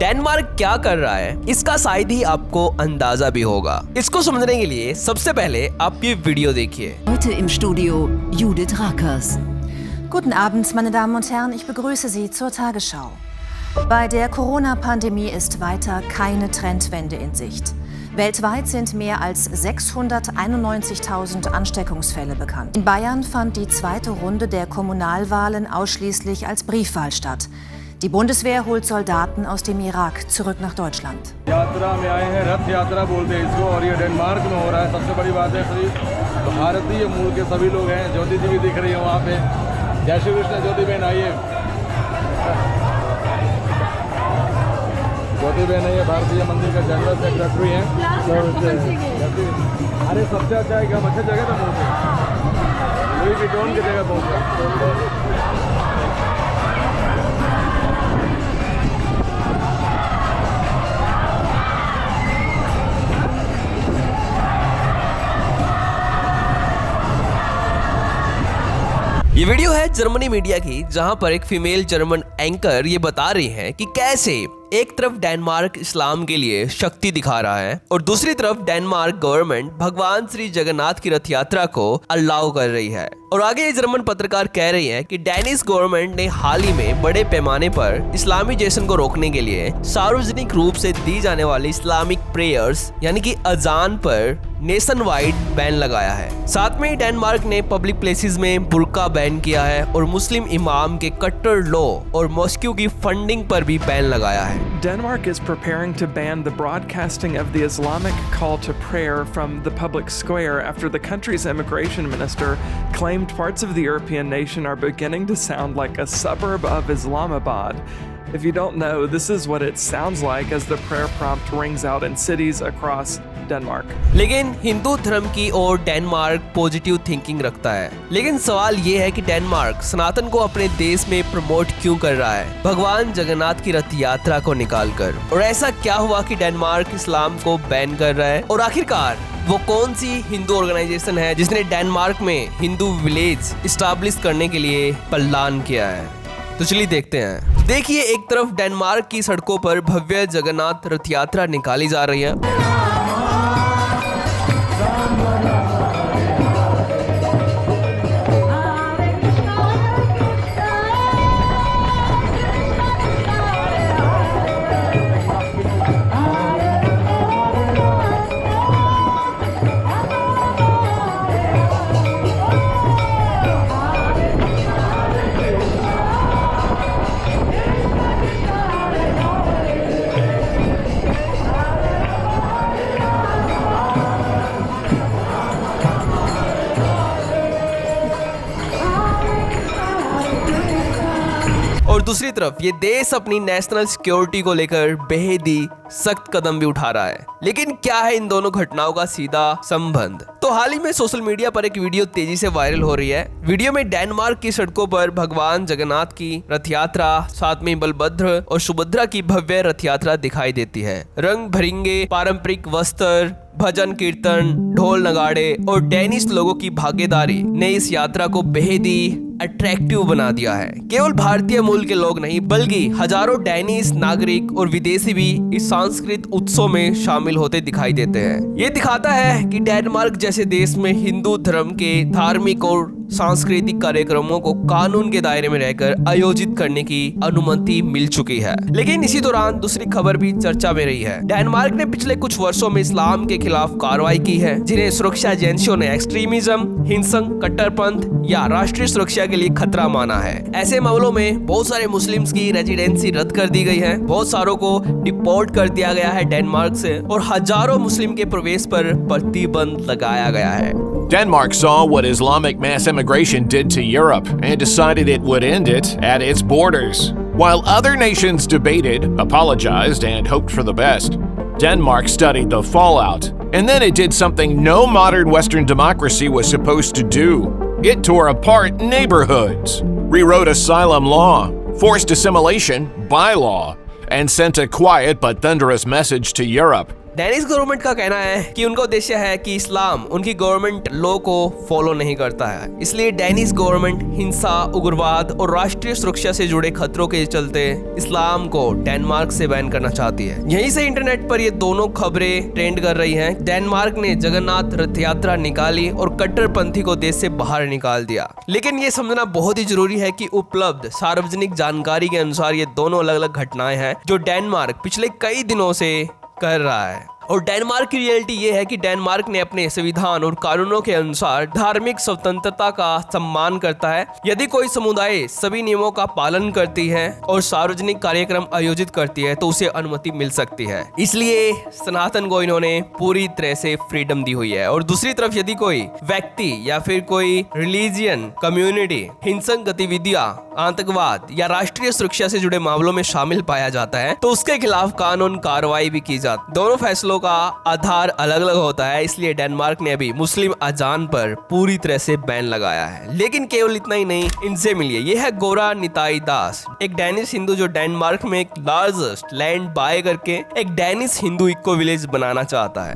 Denmark क्या कर रहा है इसका शायद ही आपको अंदाजा भी होगा। इसको समझने के लिए सबसे पहले आप ये वीडियो देखिए। Heute im Studio Judith Rakers. Guten Abend, meine Damen und Herren, ich begrüße Sie zur Tagesschau. Bei der Corona-Pandemie ist weiter keine Trendwende in Sicht. Weltweit sind mehr als 691.000 Ansteckungsfälle bekannt. In Bayern fand die zweite Runde der Kommunalwahlen ausschließlich als Briefwahl statt. Die Bundeswehr holt Soldaten aus dem Irak zurück nach Deutschland. यात्रा में आए हैं, रथ यात्रा बोलते हैं इसको, और ये डेनमार्क में हो रहा है। सबसे बड़ी बात है सभी भारतीय मूल के सभी लोग हैं। ज्योति जी भी दिख रही है वहाँ पे। जय श्री कृष्ण। ज्योति बहन आइए। ज्योति बहन है, ये भारतीय मंदिर का जनरल सेक्रेटरी हैं। अरे सबसे अच्छा है कि हम अच्छी जगह पर पहुँचे, लुई विटॉन की जगह पहुँचे। ये वीडियो है जर्मनी मीडिया की, जहां पर एक फीमेल जर्मन एंकर ये बता रही हैं कि कैसे एक तरफ डेनमार्क इस्लाम के लिए शक्ति दिखा रहा है और दूसरी तरफ डेनमार्क गवर्नमेंट भगवान श्री जगन्नाथ की रथ यात्रा को अलाउ कर रही है। और आगे ये जर्मन पत्रकार कह रही है कि डेनिश गवर्नमेंट ने हाल ही में बड़े पैमाने पर इस्लामीजेशन को रोकने के लिए सार्वजनिक रूप से दी जाने वाली इस्लामिक प्रेयर्स यानी कि अजान पर नेशन वाइड बैन लगाया है। साथ में ही डेनमार्क ने पब्लिक प्लेसेस में बुर्का बैन किया है और मुस्लिम इमाम के कट्टर लॉ और मॉस्क्यू की फंडिंग पर भी बैन लगाया है। Denmark is preparing to ban the broadcasting of the Islamic call to prayer from the public square after the country's immigration minister claimed parts of the European nation are beginning to sound like a suburb of Islamabad. If you don't know, this is what it sounds like as the prayer prompt rings out in cities across Denmark. लेकिन हिंदू धर्म की ओर Denmark positive thinking रखता है। लेकिन सवाल ये है कि डेनमार्क सनातन को अपने देश में प्रमोट क्यों कर रहा है भगवान जगन्नाथ की रथ यात्रा को निकालकर। और ऐसा क्या हुआ कि डेनमार्क इस्लाम को बैन कर रहा है, और आखिरकार वो कौन सी हिंदू ऑर्गेनाइजेशन है जिसने डेनमार्क में हिंदू विलेज इस्टेब्लिश करने के लिए प्लान किया है। तो चलिए देखते हैं। देखिए, एक तरफ डेनमार्क की सड़कों पर भव्य जगन्नाथ रथ यात्रा निकाली जा रही है। और दूसरी तरफ ये देश अपनी नेशनल सिक्योरिटी को लेकर बेहद ही सख्त कदम भी उठा रहा है। लेकिन क्या है इन दोनों घटनाओं का सीधा संबंध? तो हाल ही में सोशल मीडिया पर एक वीडियो तेजी से वायरल हो रही है। वीडियो में डेनमार्क की सड़कों पर भगवान जगन्नाथ की रथ यात्रा, साथ में बलभद्र और सुभद्रा की भव्य रथ यात्रा दिखाई देती है। रंग भरिंगे पारंपरिक वस्त्र, भजन कीर्तन, ढोल नगाड़े और डेनिश लोगों की भागीदारी ने इस यात्रा को बेहद ही अट्रैक्टिव बना दिया है। केवल भारतीय मूल के लोग नहीं बल्कि हजारों डेनिश नागरिक और विदेशी भी इस सांस्कृतिक उत्सव में शामिल होते दिखाई देते हैं। ये दिखाता है कि डेनमार्क जैसे देश में हिंदू धर्म के धार्मिक और सांस्कृतिक कार्यक्रमों को कानून के दायरे में रहकर आयोजित करने की अनुमति मिल चुकी है। लेकिन इसी दौरान दूसरी खबर भी चर्चा में रही है। डेनमार्क ने पिछले कुछ वर्षों में इस्लाम के खिलाफ कार्रवाई की है, जिन्हें सुरक्षा एजेंसियों ने एक्सट्रीमिज्म, हिंसक, कट्टरपंथ या राष्ट्रीय सुरक्षा के लिए खतरा माना है। ऐसे मामलों में बहुत सारे मुस्लिम्स की रेजिडेंसी रद्द कर दी गई है, बहुत सारों को डिपोर्ट कर दिया गया है डेनमार्क से, और हजारों मुस्लिम के प्रवेश पर प्रतिबंध लगाया गया है। Denmark saw what Islamic mass immigration did to Europe and decided it would end it at its borders. While other nations debated, apologized, and hoped for the best, Denmark studied the fallout, and then it did something no modern Western democracy was supposed to do. It tore apart neighborhoods, rewrote asylum law, forced assimilation by law, and sent a quiet but thunderous message to Europe. Danish government का कहना है कि उनका उद्देश्य है कि इस्लाम उनकी government law को फॉलो नहीं करता है, इसलिए डेनिश गवर्नमेंट हिंसा, उग्रवाद और राष्ट्रीय सुरक्षा से जुड़े खतरों के चलते इस्लाम को डेनमार्क से बैन करना चाहती है। यहीं से इंटरनेट पर ये दोनों खबरें ट्रेंड कर रही हैं। डेनमार्क ने जगन्नाथ रथ यात्रा निकाली और कट्टरपंथी को देश से बाहर निकाल दिया। लेकिन ये समझना बहुत ही जरूरी है कि उपलब्ध सार्वजनिक जानकारी के अनुसार ये दोनों अलग अलग घटनाएं हैं जो डेनमार्क पिछले कई दिनों से कर रहा है। और डेनमार्क की रियलिटी ये है कि डेनमार्क ने अपने संविधान और कानूनों के अनुसार धार्मिक स्वतंत्रता का सम्मान करता है। यदि कोई समुदाय सभी नियमों का पालन करती है और सार्वजनिक कार्यक्रम आयोजित करती है तो उसे अनुमति मिल सकती है। इसलिए सनातन को इन्होंने पूरी तरह से फ्रीडम दी हुई है। और दूसरी तरफ यदि कोई व्यक्ति या फिर कोई रिलीजियन कम्युनिटी हिंसक गतिविधियां, आतंकवाद या राष्ट्रीय सुरक्षा से जुड़े मामलों में शामिल पाया जाता है तो उसके खिलाफ कानून कार्रवाई भी की जाती। दोनों फैसलों का आधार अलग अलग होता है, इसलिए डेनमार्क ने अभी मुस्लिम अजान पर पूरी तरह से बैन लगाया है। लेकिन केवल इतना ही नहीं, इनसे मिलिए, यह है गोरा निताई दास, एक डेनिश हिंदू जो डेनमार्क में एक लार्जेस्ट लैंड बाय करके एक डेनिश हिंदू इको विलेज बनाना चाहता है।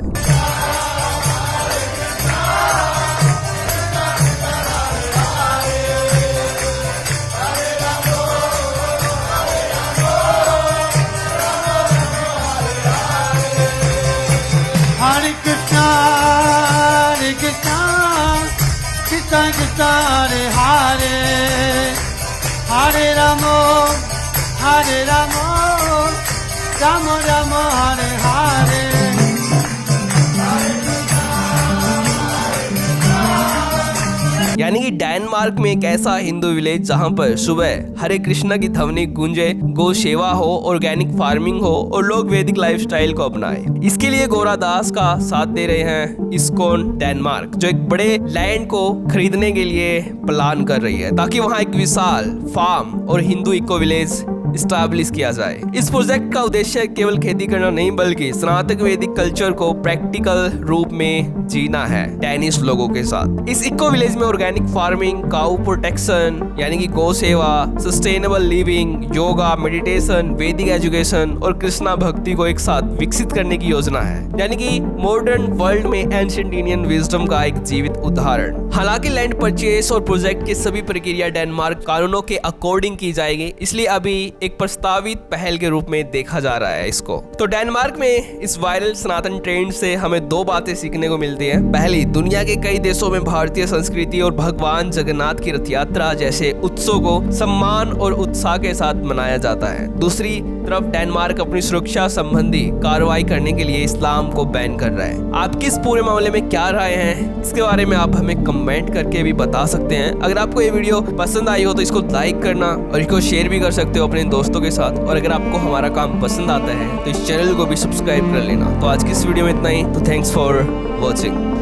Hare Krishna, Krishna Krishna, Hare Hare, Hare Rama, Rama Rama, Hare Hare. यानी कि डेनमार्क में एक ऐसा हिंदू विलेज जहां पर सुबह हरे कृष्णा की ध्वनि गूंजे, गौ सेवा हो, ऑर्गेनिक फार्मिंग हो और लोग वैदिक लाइफस्टाइल को अपनाएं। इसके लिए गोरा दास का साथ दे रहे हैं इस्कॉन डेनमार्क, जो एक बड़े लैंड को खरीदने के लिए प्लान कर रही है ताकि वहां एक विशाल फार्म और हिंदू इको विलेज इस्टेब्लिश किया जाए। इस प्रोजेक्ट का उद्देश्य केवल खेती करना नहीं बल्कि सनातन वैदिक कल्चर को प्रैक्टिकल रूप में जीना है डेनिश लोगों के साथ। इस इको विलेज में ऑर्गेनिक फार्मिंग, काऊ प्रोटेक्शन यानी कि गौ सेवा, सस्टेनेबल लिविंग, योगा, मेडिटेशन, वैदिक एजुकेशन और कृष्णा भक्ति को एक साथ विकसित करने की योजना है, यानी कि मॉडर्न वर्ल्ड में एंशिएंट इंडियन विजडम का एक जीवित उदाहरण। हालांकि लैंड परचेस और प्रोजेक्ट की सभी प्रक्रिया डेनमार्क कानूनों के अकॉर्डिंग की जाएगी, इसलिए अभी एक प्रस्तावित पहल के रूप में देखा जा रहा है इसको। तो डेनमार्क में इस वायरल सनातन ट्रेंड से हमें दो बातें सीखने को मिलती हैं। पहली, दुनिया के कई देशों में भारतीय संस्कृति और भगवान जगन्नाथ की रथ यात्रा जैसे उत्सव को सम्मान और उत्साह के साथ मनाया जाता है। दूसरी तरफ डेनमार्क अपनी सुरक्षा संबंधी कार्रवाई करने के लिए इस्लाम को बैन कर रहा है। आपकी इस पूरे मामले में क्या राय है, इसके बारे में आप हमें कमेंट करके भी बता सकते हैं। अगर आपको ये वीडियो पसंद आई हो तो इसको लाइक करना और इसको शेयर भी कर सकते हो अपने दोस्तों के साथ। और अगर आपको हमारा काम पसंद आता है तो इस चैनल को भी सब्सक्राइब कर लेना। तो आज की इस वीडियो में इतना ही। तो थैंक्स फॉर वॉचिंग।